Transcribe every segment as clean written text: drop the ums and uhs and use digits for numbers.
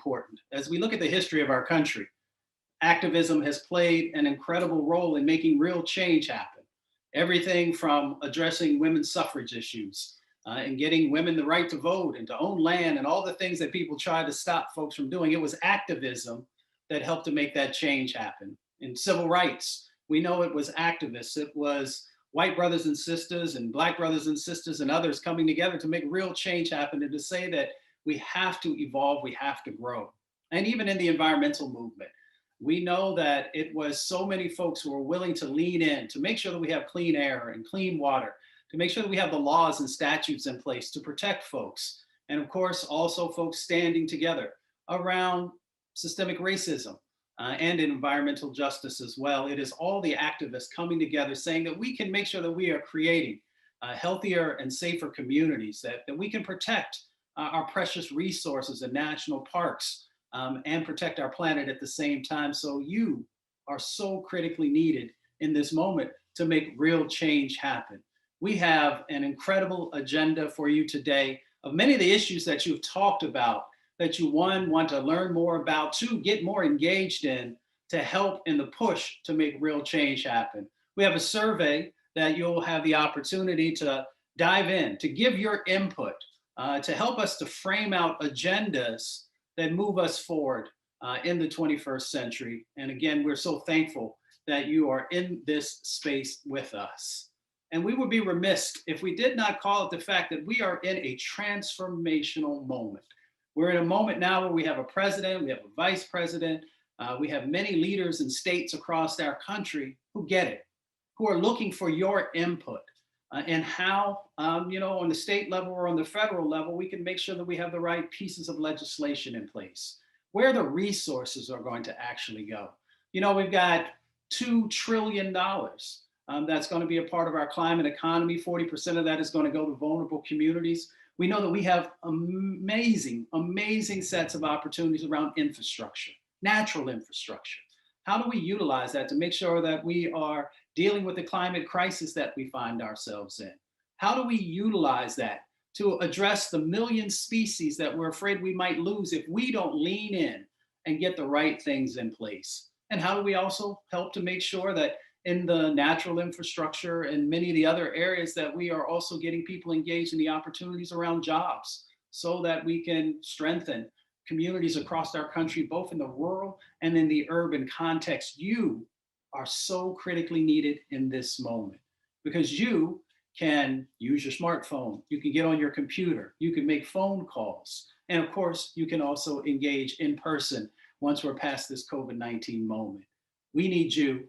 important. As we look at the history of our country, activism has played an incredible role in making real change happen. Everything from addressing women's suffrage issues and getting women the right to vote and to own land and all the things that people tried to stop folks from doing. It was activism that helped to make that change happen. In civil rights, we know it was activists. It was white brothers and sisters and black brothers and sisters and others coming together to make real change happen and to say that we have to evolve, we have to grow. And even in the environmental movement, we know that it was so many folks who were willing to lean in to make sure that we have clean air and clean water, to make sure that we have the laws and statutes in place to protect folks. And of course, also folks standing together around systemic racism and environmental justice as well. It is all the activists coming together saying that we can make sure that we are creating healthier and safer communities, that we can protect our precious resources and national parks and protect our planet at the same time. So you are so critically needed in this moment to make real change happen. We have an incredible agenda for you today of many of the issues that you've talked about that you, one, want to learn more about, two, get more engaged in to help in the push to make real change happen. We have a survey that you'll have the opportunity to dive in, to give your input, to help us to frame out agendas that move us forward in the 21st century. And again, we're so thankful that you are in this space with us. And we would be remiss if we did not call it the fact that we are in a transformational moment. We're in a moment now where we have a president, we have a vice president, we have many leaders in states across our country who get it, who are looking for your input and how, on the state level or on the federal level, we can make sure that we have the right pieces of legislation in place, where the resources are going to actually go. We've got $2 trillion that's going to be a part of our climate economy. 40% of that is going to go to vulnerable communities. We know that we have amazing, amazing sets of opportunities around infrastructure, natural infrastructure. How do we utilize that to make sure that we are dealing with the climate crisis that we find ourselves in? How do we utilize that to address the million species that we're afraid we might lose if we don't lean in and get the right things in place? And how do we also help to make sure that in the natural infrastructure and many of the other areas that we are also getting people engaged in the opportunities around jobs so that we can strengthen communities across our country, both in the rural and in the urban context? You are so critically needed in this moment because you can use your smartphone, you can get on your computer, you can make phone calls, and of course, you can also engage in person once we're past this COVID-19 moment. We need you,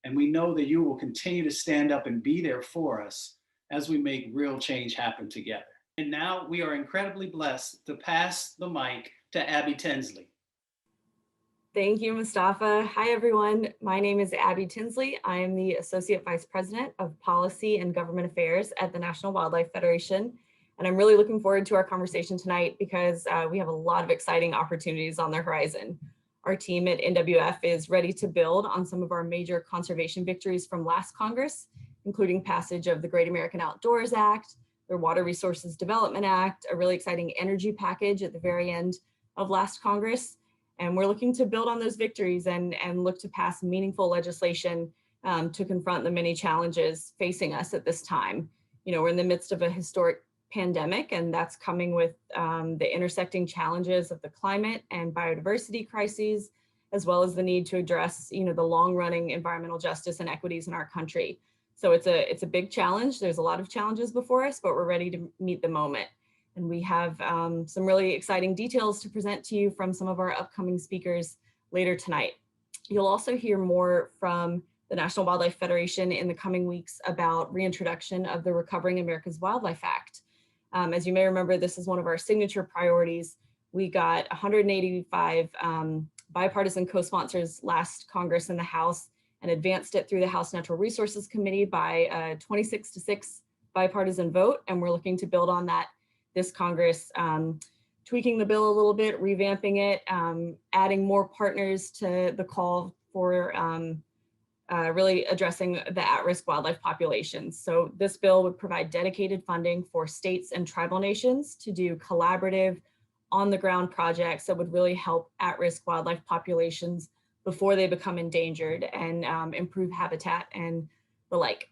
and we know that you will continue to stand up and be there for us as we make real change happen together. And now we are incredibly blessed to pass the mic to Abby Tinsley. Thank you, Mustafa. Hi, everyone. My name is Abby Tinsley. I am the Associate Vice President of Policy and Government Affairs at the National Wildlife Federation. And I'm really looking forward to our conversation tonight because we have a lot of exciting opportunities on the horizon. Our team at NWF is ready to build on some of our major conservation victories from last Congress, including passage of the Great American Outdoors Act, the Water Resources Development Act, a really exciting energy package at the very end of last Congress. And we're looking to build on those victories and look to pass meaningful legislation to confront the many challenges facing us at this time. We're in the midst of a historic pandemic, and that's coming with the intersecting challenges of the climate and biodiversity crises, as well as the need to address, the long-running environmental justice and equities in our country. So it's a big challenge. There's a lot of challenges before us, but we're ready to meet the moment. And we have some really exciting details to present to you from some of our upcoming speakers later tonight. You'll also hear more from the National Wildlife Federation in the coming weeks about reintroduction of the Recovering America's Wildlife Act. As you may remember, this is one of our signature priorities. We got 185 bipartisan co-sponsors last Congress in the House and advanced it through the House Natural Resources Committee by a 26-6 bipartisan vote. And we're looking to build on that this Congress, tweaking the bill a little bit, revamping it, adding more partners to the call for really addressing the at-risk wildlife populations. So this bill would provide dedicated funding for states and tribal nations to do collaborative, on the ground projects that would really help at-risk wildlife populations before they become endangered and improve habitat and the like.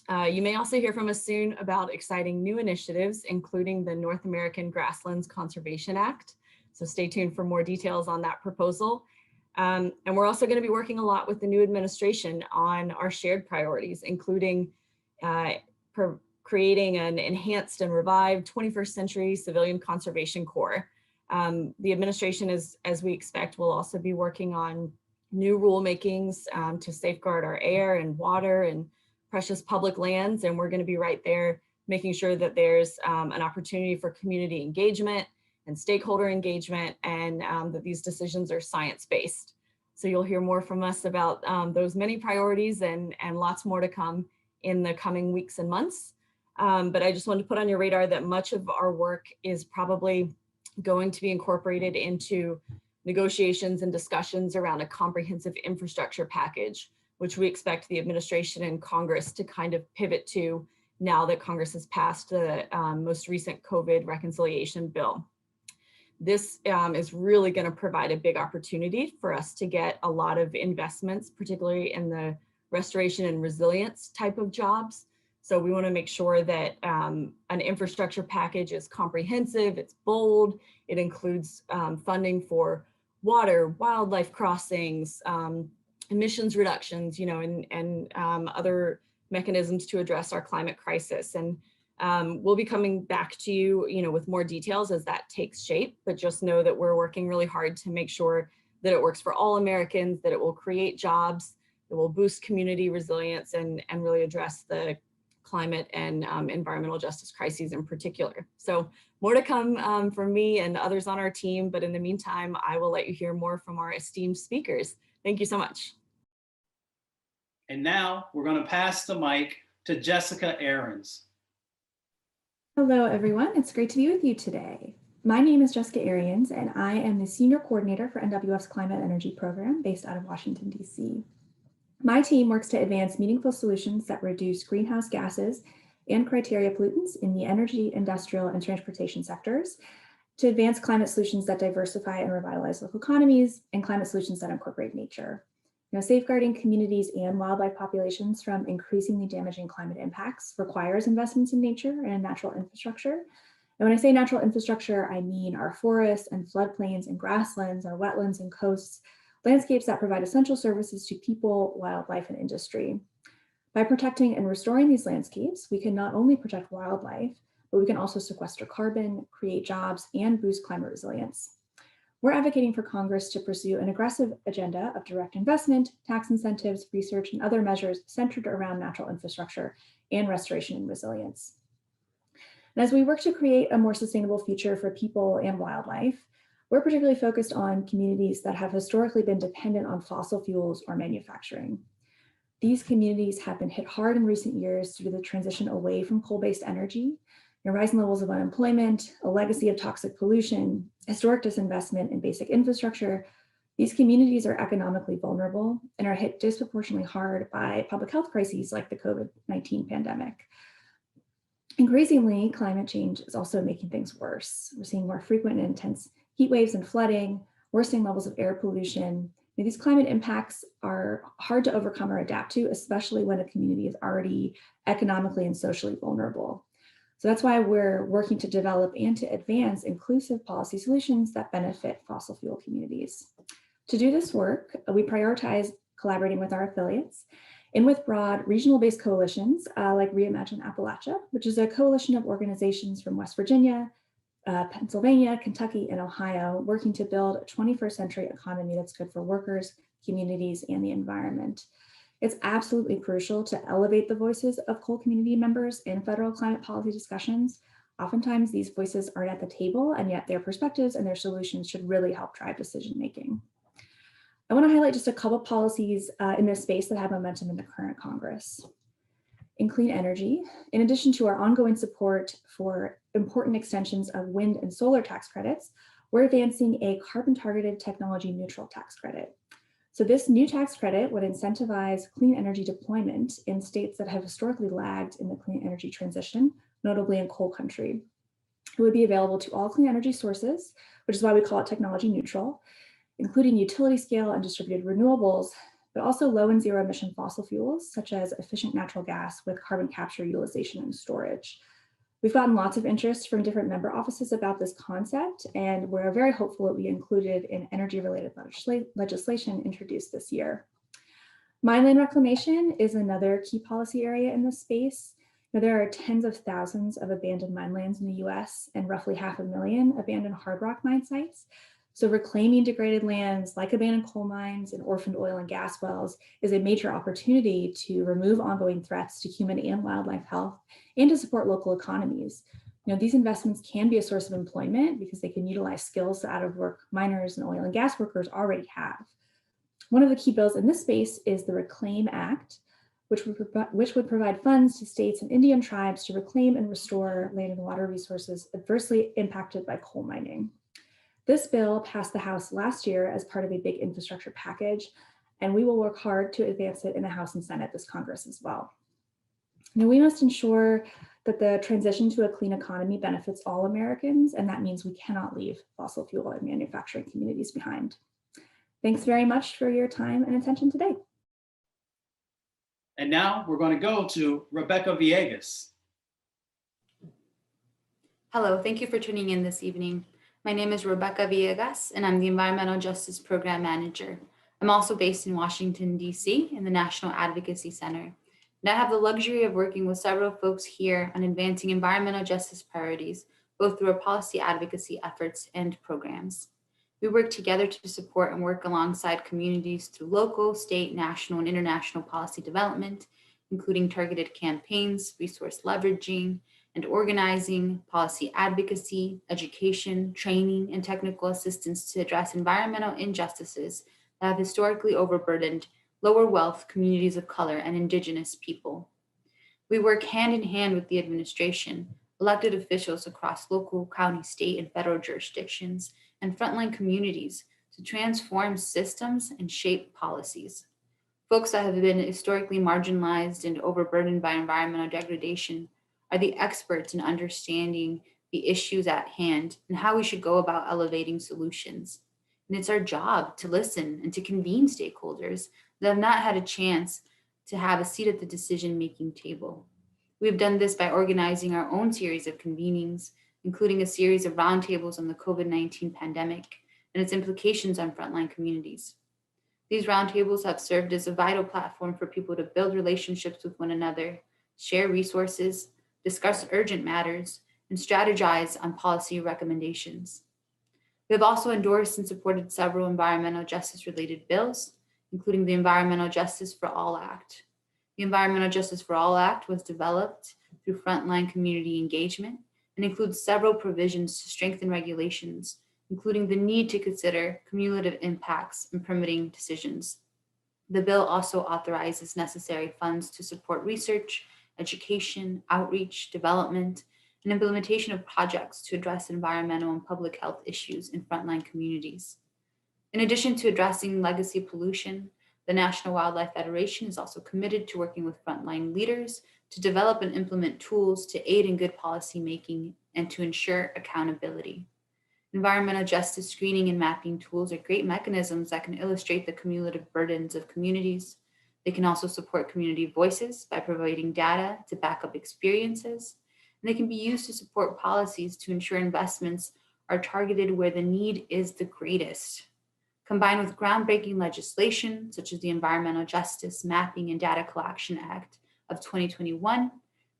You may also hear from us soon about exciting new initiatives, including the North American Grasslands Conservation Act. So stay tuned for more details on that proposal. And we're also going to be working a lot with the new administration on our shared priorities, including creating an enhanced and revived 21st century civilian conservation corps. The administration, as we expect, will also be working on new rulemakings to safeguard our air and water and precious public lands. And we're going to be right there making sure that there's an opportunity for community engagement and stakeholder engagement, and that these decisions are science-based. So you'll hear more from us about those many priorities and lots more to come in the coming weeks and months. But I just wanted to put on your radar that much of our work is probably going to be incorporated into negotiations and discussions around a comprehensive infrastructure package, which we expect the administration and Congress to kind of pivot to now that Congress has passed the most recent COVID reconciliation bill. This is really going to provide a big opportunity for us to get a lot of investments, particularly in the restoration and resilience type of jobs. So we want to make sure that an infrastructure package is comprehensive, it's bold, it includes funding for water, wildlife crossings, emissions reductions, and other mechanisms to address our climate crisis. And we'll be coming back to you, with more details as that takes shape, but just know that we're working really hard to make sure that it works for all Americans, that it will create jobs, it will boost community resilience and really address the climate and environmental justice crises in particular. So more to come from me and others on our team, but in the meantime, I will let you hear more from our esteemed speakers. Thank you so much. And now we're going to pass the mic to Jessica Arriens. Hello, everyone. It's great to be with you today. My name is Jessica Arriens, and I am the Senior Coordinator for NWF's Climate Energy Program based out of Washington, D.C. My team works to advance meaningful solutions that reduce greenhouse gases and criteria pollutants in the energy, industrial, and transportation sectors, to advance climate solutions that diversify and revitalize local economies, and climate solutions that incorporate nature. Safeguarding communities and wildlife populations from increasingly damaging climate impacts requires investments in nature and in natural infrastructure. And when I say natural infrastructure, I mean our forests and floodplains and grasslands, our wetlands and coasts, landscapes that provide essential services to people, wildlife, and industry. By protecting and restoring these landscapes, we can not only protect wildlife, but we can also sequester carbon, create jobs, and boost climate resilience. We're advocating for Congress to pursue an aggressive agenda of direct investment, tax incentives, research, and other measures centered around natural infrastructure and restoration and resilience. And as we work to create a more sustainable future for people and wildlife, we're particularly focused on communities that have historically been dependent on fossil fuels or manufacturing. These communities have been hit hard in recent years due to the transition away from coal-based energy, rising levels of unemployment, a legacy of toxic pollution, historic disinvestment in basic infrastructure. These communities are economically vulnerable and are hit disproportionately hard by public health crises like the COVID-19 pandemic. Increasingly, climate change is also making things worse. We're seeing more frequent and intense heat waves and flooding, worsening levels of air pollution. These climate impacts are hard to overcome or adapt to, especially when a community is already economically and socially vulnerable. So that's why we're working to develop and to advance inclusive policy solutions that benefit fossil fuel communities. To do this work, we prioritize collaborating with our affiliates and with broad regional-based coalitions like Reimagine Appalachia, which is a coalition of organizations from West Virginia, Pennsylvania, Kentucky, and Ohio, working to build a 21st century economy that's good for workers, communities, and the environment. It's absolutely crucial to elevate the voices of coal community members in federal climate policy discussions. Oftentimes, these voices aren't at the table, and yet their perspectives and their solutions should really help drive decision-making. I want to highlight just a couple policies in this space that have momentum in the current Congress. In clean energy, in addition to our ongoing support for important extensions of wind and solar tax credits, we're advancing a carbon-targeted technology neutral tax credit. So this new tax credit would incentivize clean energy deployment in states that have historically lagged in the clean energy transition, notably in coal country. It would be available to all clean energy sources, which is why we call it technology neutral, including utility scale and distributed renewables, but also low and zero emission fossil fuels, such as efficient natural gas with carbon capture, utilization, and storage. We've gotten lots of interest from different member offices about this concept, and we're very hopeful it will be included in energy-related legislation introduced this year. Mine land reclamation is another key policy area in this space. Now, there are tens of thousands of abandoned mine lands in the US and roughly 500,000 abandoned hard rock mine sites. So reclaiming degraded lands like abandoned coal mines and orphaned oil and gas wells is a major opportunity to remove ongoing threats to human and wildlife health and to support local economies. These investments can be a source of employment because they can utilize skills that out-of-work miners and oil and gas workers already have. One of the key bills in this space is the Reclaim Act, which would provide funds to states and Indian tribes to reclaim and restore land and water resources adversely impacted by coal mining. This bill passed the House last year as part of a big infrastructure package, and we will work hard to advance it in the House and Senate this Congress as well. Now, we must ensure that the transition to a clean economy benefits all Americans, and that means we cannot leave fossil fuel and manufacturing communities behind. Thanks very much for your time and attention today. And now we're going to go to Rebecca Villegas. Hello, thank you for tuning in this evening. My name is Rebecca Villegas, and I'm the Environmental Justice Program Manager. I'm also based in Washington, D.C. in the National Advocacy Center. And I have the luxury of working with several folks here on advancing environmental justice priorities, both through our policy advocacy efforts and programs. We work together to support and work alongside communities through local, state, national, and international policy development, including targeted campaigns, resource leveraging, and organizing, policy advocacy, education, training, and technical assistance to address environmental injustices that have historically overburdened lower wealth communities of color and Indigenous people. We work hand in hand with the administration, elected officials across local, county, state, and federal jurisdictions, and frontline communities to transform systems and shape policies. Folks that have been historically marginalized and overburdened by environmental degradation are the experts in understanding the issues at hand and how we should go about elevating solutions. And it's our job to listen and to convene stakeholders that have not had a chance to have a seat at the decision-making table. We've done this by organizing our own series of convenings, including a series of roundtables on the COVID-19 pandemic and its implications on frontline communities. These roundtables have served as a vital platform for people to build relationships with one another, share resources, discuss urgent matters, and strategize on policy recommendations. We have also endorsed and supported several environmental justice-related bills, including the Environmental Justice for All Act. The Environmental Justice for All Act was developed through frontline community engagement and includes several provisions to strengthen regulations, including the need to consider cumulative impacts in permitting decisions. The bill also authorizes necessary funds to support research, education, outreach, development, and implementation of projects to address environmental and public health issues in frontline communities. In addition to addressing legacy pollution, the National Wildlife Federation is also committed to working with frontline leaders to develop and implement tools to aid in good policy making and to ensure accountability. Environmental justice screening and mapping tools are great mechanisms that can illustrate the cumulative burdens of communities. They can also support community voices by providing data to back up experiences, and they can be used to support policies to ensure investments are targeted where the need is the greatest. Combined with groundbreaking legislation, such as the Environmental Justice Mapping and Data Collection Act of 2021,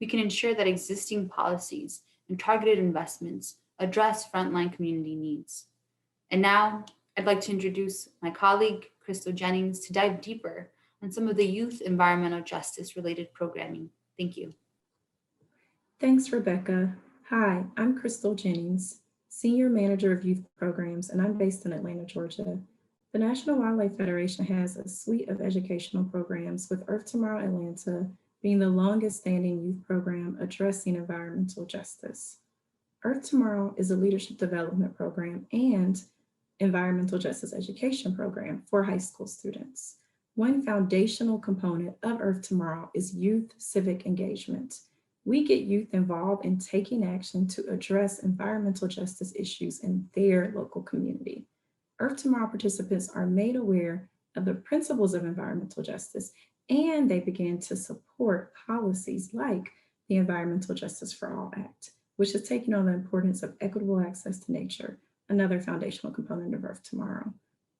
we can ensure that existing policies and targeted investments address frontline community needs. And now I'd like to introduce my colleague, Crystal Jennings, to dive deeper on some of the youth environmental justice related programming. Thank you. Thanks, Rebecca. Hi, I'm Crystal Jennings, Senior Manager of Youth Programs, and I'm based in Atlanta, Georgia. The National Wildlife Federation has a suite of educational programs, with Earth Tomorrow Atlanta being the longest standing youth program addressing environmental justice. Earth Tomorrow is a leadership development program and environmental justice education program for high school students. One foundational component of Earth Tomorrow is youth civic engagement. We get youth involved in taking action to address environmental justice issues in their local community. Earth Tomorrow participants are made aware of the principles of environmental justice, and they begin to support policies like the Environmental Justice for All Act, which is taking on the importance of equitable access to nature, another foundational component of Earth Tomorrow.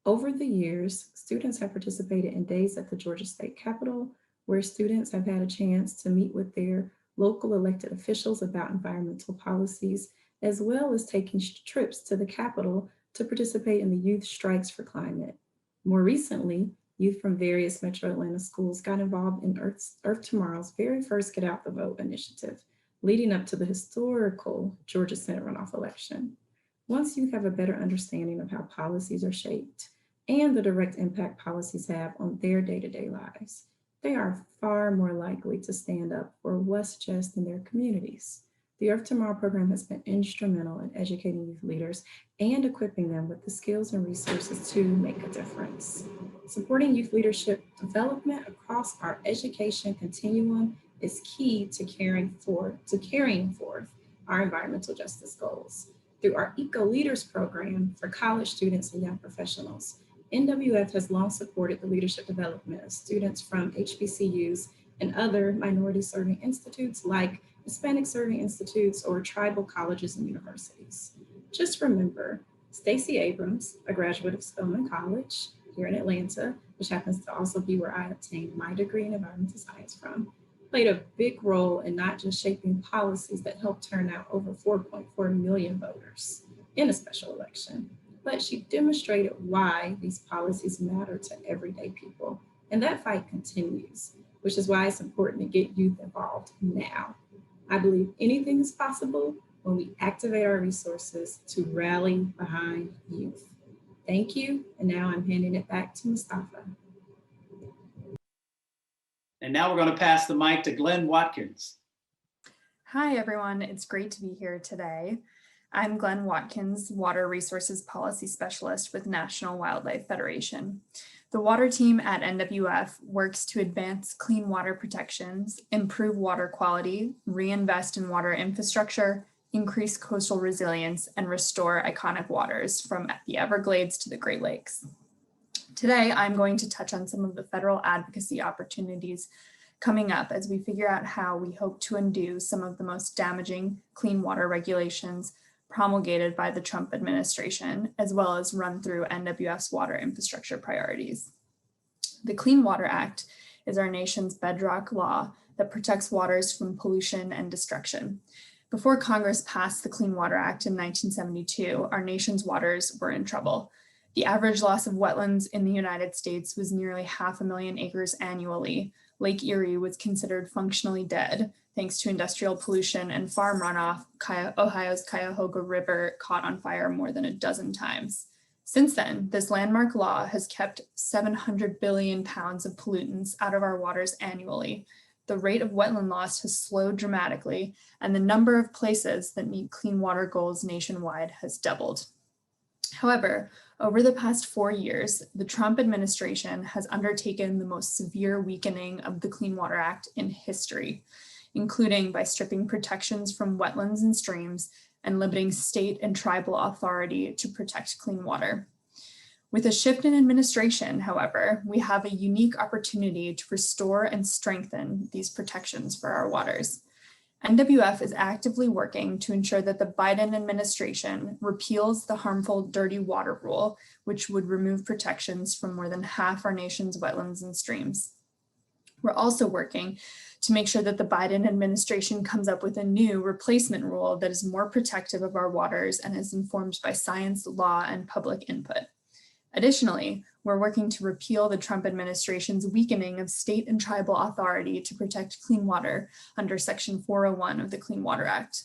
Over the years, students have participated in days at the Georgia State Capitol, where students have had a chance to meet with their local elected officials about environmental policies, as well as taking trips to the Capitol to participate in the Youth Strikes for Climate. More recently, youth from various Metro Atlanta schools got involved in Earth Tomorrow's very first Get Out the Vote initiative, leading up to the historical Georgia Senate runoff election. Once youth have a better understanding of how policies are shaped and the direct impact policies have on their day-to-day lives, they are far more likely to stand up for what's just in their communities. The Earth Tomorrow program has been instrumental in educating youth leaders and equipping them with the skills and resources to make a difference. Supporting youth leadership development across our education continuum is key to carrying forth our environmental justice goals. Through our Eco Leaders program for college students and young professionals, NWF has long supported the leadership development of students from HBCUs and other minority-serving institutes like Hispanic serving institutes or tribal colleges and universities. Just remember, Stacey Abrams, a graduate of Spelman College here in Atlanta, which happens to also be where I obtained my degree in environmental science from, played a big role in not just shaping policies that helped turn out over 4.4 million voters in a special election, but she demonstrated why these policies matter to everyday people. And that fight continues, which is why it's important to get youth involved now. I believe anything is possible when we activate our resources to rally behind youth. Thank you, and now I'm handing it back to Mustafa. And now we're going to pass the mic to Glenn Watkins. Hi, everyone. It's great to be here today. I'm Glenn Watkins, Water Resources Policy Specialist with National Wildlife Federation. The water team at NWF works to advance clean water protections, improve water quality, reinvest in water infrastructure, increase coastal resilience, and restore iconic waters from the Everglades to the Great Lakes. Today, I'm going to touch on some of the federal advocacy opportunities coming up as we figure out how we hope to undo some of the most damaging clean water regulations promulgated by the Trump administration, as well as run through NWF's water infrastructure priorities. The Clean Water Act is our nation's bedrock law that protects waters from pollution and destruction. Before Congress passed the Clean Water Act in 1972, our nation's waters were in trouble. The average loss of wetlands in the United States was nearly 500,000 acres annually. Lake Erie was considered functionally dead, thanks to industrial pollution and farm runoff. Ohio's Cuyahoga River caught on fire more than a dozen times. Since then, this landmark law has kept 700 billion pounds of pollutants out of our waters annually. The rate of wetland loss has slowed dramatically, and the number of places that meet clean water goals nationwide has doubled. However, over the past 4 years, the Trump administration has undertaken the most severe weakening of the Clean Water Act in history, including by stripping protections from wetlands and streams and limiting state and tribal authority to protect clean water. With a shift in administration, however, we have a unique opportunity to restore and strengthen these protections for our waters. NWF is actively working to ensure that the Biden administration repeals the harmful dirty water rule, which would remove protections from more than half our nation's wetlands and streams. We're also working to make sure that the Biden administration comes up with a new replacement rule that is more protective of our waters and is informed by science, law, and public input. Additionally, we're working to repeal the Trump administration's weakening of state and tribal authority to protect clean water under Section 401 of the Clean Water Act.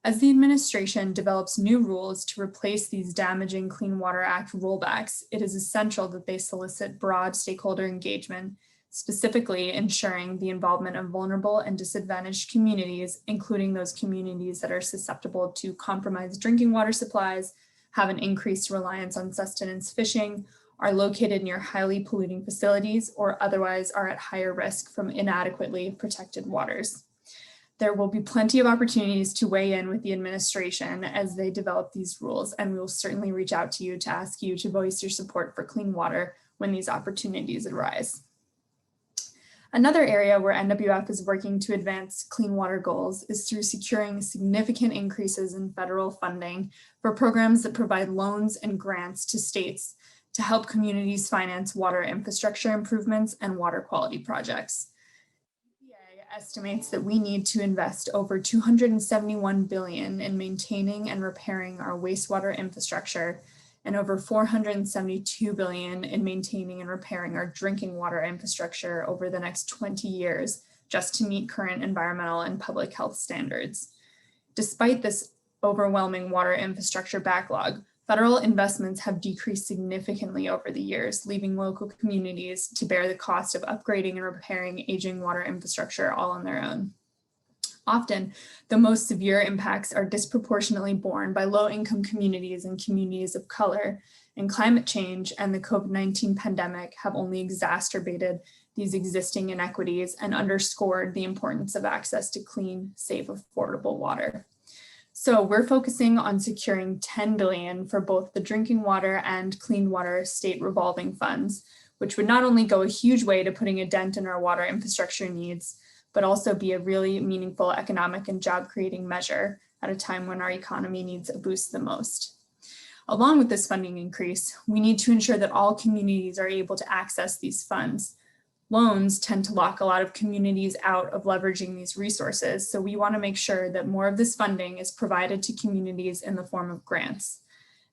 As the administration develops new rules to replace these damaging Clean Water Act rollbacks, it is essential that they solicit broad stakeholder engagement, specifically ensuring the involvement of vulnerable and disadvantaged communities, including those communities that are susceptible to compromised drinking water supplies, have an increased reliance on sustenance fishing, are located near highly polluting facilities, or otherwise are at higher risk from inadequately protected waters. There will be plenty of opportunities to weigh in with the administration as they develop these rules, and we will certainly reach out to you to ask you to voice your support for clean water when these opportunities arise. Another area where NWF is working to advance clean water goals is through securing significant increases in federal funding for programs that provide loans and grants to states to help communities finance water infrastructure improvements and water quality projects. EPA estimates that we need to invest over $271 billion in maintaining and repairing our wastewater infrastructure and over $472 billion in maintaining and repairing our drinking water infrastructure over the next 20 years, just to meet current environmental and public health standards. Despite this overwhelming water infrastructure backlog, federal investments have decreased significantly over the years, leaving local communities to bear the cost of upgrading and repairing aging water infrastructure all on their own. Often, the most severe impacts are disproportionately borne by low-income communities and communities of color, and climate change and the COVID-19 pandemic have only exacerbated these existing inequities and underscored the importance of access to clean, safe, affordable water. So we're focusing on securing $10 billion for both the drinking water and clean water state revolving funds, which would not only go a huge way to putting a dent in our water infrastructure needs, but also be a really meaningful economic and job creating measure at a time when our economy needs a boost the most. Along with this funding increase, we need to ensure that all communities are able to access these funds. Loans tend to lock a lot of communities out of leveraging these resources, so we want to make sure that more of this funding is provided to communities in the form of grants.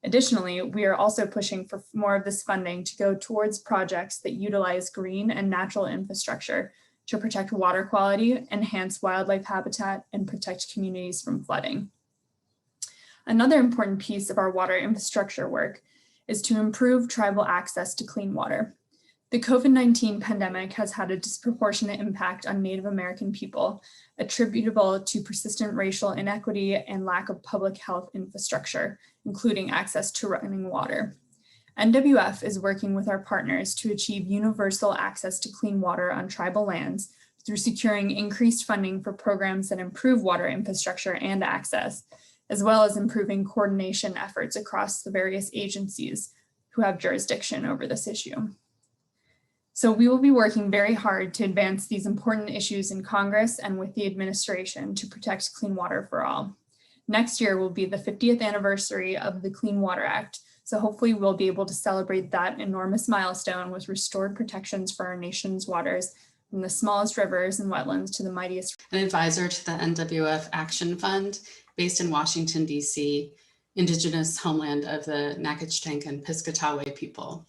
Additionally, we are also pushing for more of this funding to go towards projects that utilize green and natural infrastructure to protect water quality, enhance wildlife habitat, and protect communities from flooding. Another important piece of our water infrastructure work is to improve tribal access to clean water. The COVID-19 pandemic has had a disproportionate impact on Native American people, attributable to persistent racial inequity and lack of public health infrastructure, including access to running water. NWF is working with our partners to achieve universal access to clean water on tribal lands through securing increased funding for programs that improve water infrastructure and access, as well as improving coordination efforts across the various agencies who have jurisdiction over this issue. So we will be working very hard to advance these important issues in Congress and with the administration to protect clean water for all. Next year will be the 50th anniversary of the Clean Water Act, so hopefully we'll be able to celebrate that enormous milestone with restored protections for our nation's waters, from the smallest rivers and wetlands to the mightiest. An advisor to the NWF Action Fund based in Washington, D.C., indigenous homeland of the Nacotchtank and Piscataway people.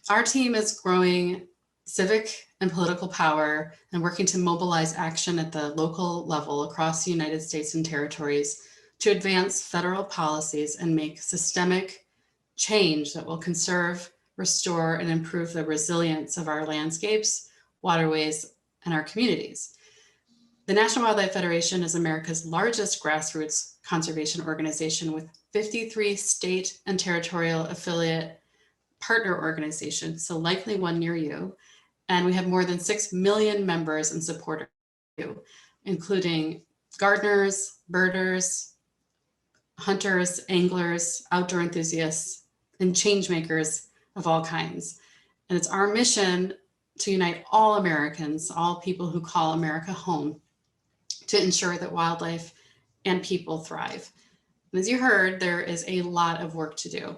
Our team is growing civic and political power and working to mobilize action at the local level across the United States and territories to advance federal policies and make systemic change that will conserve, restore, and improve the resilience of our landscapes, waterways, and our communities. The National Wildlife Federation is America's largest grassroots conservation organization with 53 state and territorial affiliate partner organizations, so likely one near you. And we have more than 6 million members and supporters, including gardeners, birders, hunters, anglers, outdoor enthusiasts, and change makers of all kinds. And it's our mission to unite all Americans, all people who call America home, to ensure that wildlife and people thrive. And as you heard, there is a lot of work to do.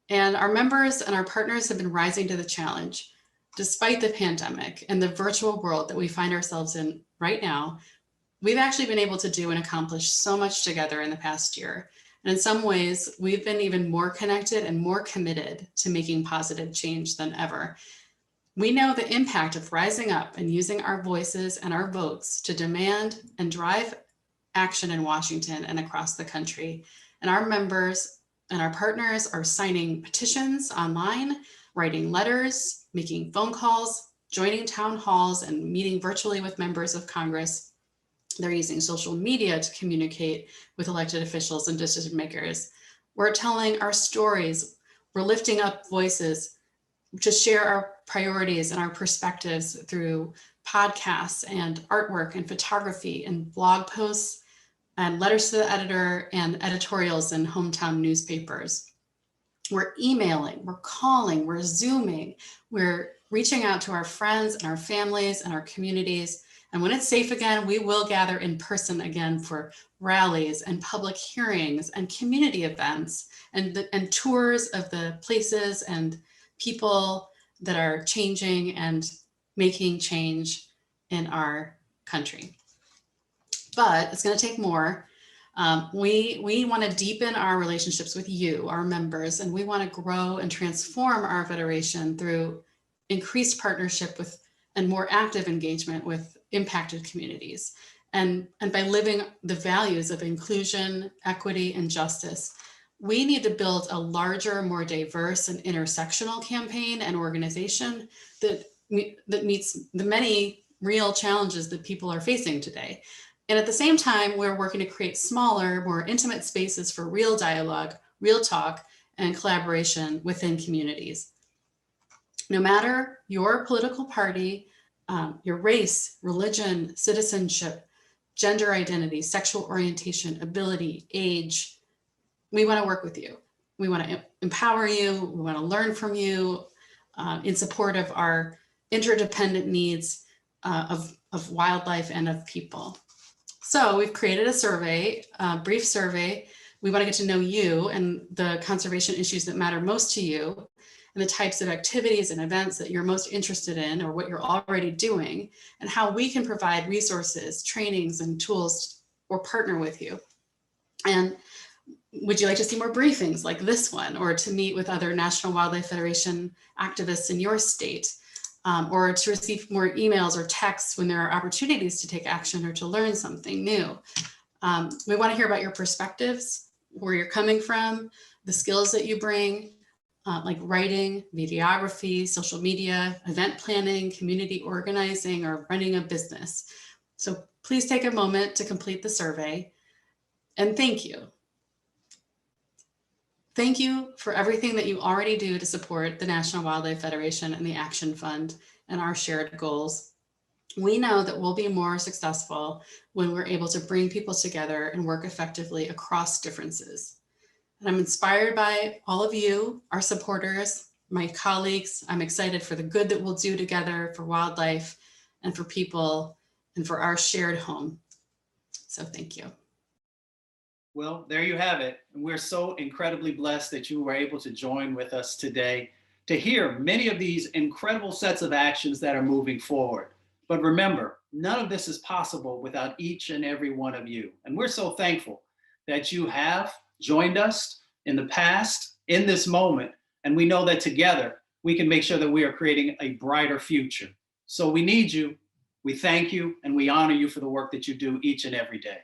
And our members and our partners have been rising to the challenge. Despite the pandemic and the virtual world that we find ourselves in right now, we've actually been able to do and accomplish so much together in the past year. And in some ways, we've been even more connected and more committed to making positive change than ever. We know the impact of rising up and using our voices and our votes to demand and drive action in Washington and across the country. And our members and our partners are signing petitions online, writing letters, making phone calls, joining town halls, and meeting virtually with members of Congress. They're using social media to communicate with elected officials and decision makers. We're telling our stories. We're lifting up voices to share our priorities and our perspectives through podcasts and artwork and photography and blog posts and letters to the editor and editorials in hometown newspapers. We're emailing, we're calling, we're Zooming, we're reaching out to our friends and our families and our communities. And when it's safe again, we will gather in person again for rallies and public hearings and community events and tours of the places and people that are changing and making change in our country. But it's going to take more. We want to deepen our relationships with you, our members, and we want to grow and transform our federation through increased partnership with and more active engagement with impacted communities. And by living the values of inclusion, equity, and justice, we need to build a larger, more diverse and intersectional campaign and organization that meets the many real challenges that people are facing today. And at the same time, we're working to create smaller, more intimate spaces for real dialogue, real talk, and collaboration within communities. No matter your political party, your race, religion, citizenship, gender identity, sexual orientation, ability, age, we want to work with you. We want to empower you. We want to learn from you in support of our interdependent needs of wildlife and of people. So we've created a survey, a brief survey. We want to get to know you and the conservation issues that matter most to you, and the types of activities and events that you're most interested in or what you're already doing, and how we can provide resources, trainings, and tools or partner with you. And would you like to see more briefings like this one, or to meet with other National Wildlife Federation activists in your state? Or to receive more emails or texts when there are opportunities to take action or to learn something new. We want to hear about your perspectives, where you're coming from, the skills that you bring, like writing, videography, social media, event planning, community organizing, or running a business. So please take a moment to complete the survey. And thank you. Thank you for everything that you already do to support the National Wildlife Federation and the Action Fund and our shared goals. We know that we'll be more successful when we're able to bring people together and work effectively across differences. And I'm inspired by all of you, our supporters, my colleagues. I'm excited for the good that we'll do together for wildlife and for people and for our shared home. So thank you. Well, there you have it. And we're so incredibly blessed that you were able to join with us today to hear many of these incredible sets of actions that are moving forward. But remember, none of this is possible without each and every one of you. And we're so thankful that you have joined us in the past, in this moment, and we know that together we can make sure that we are creating a brighter future. So we need you, we thank you, and we honor you for the work that you do each and every day.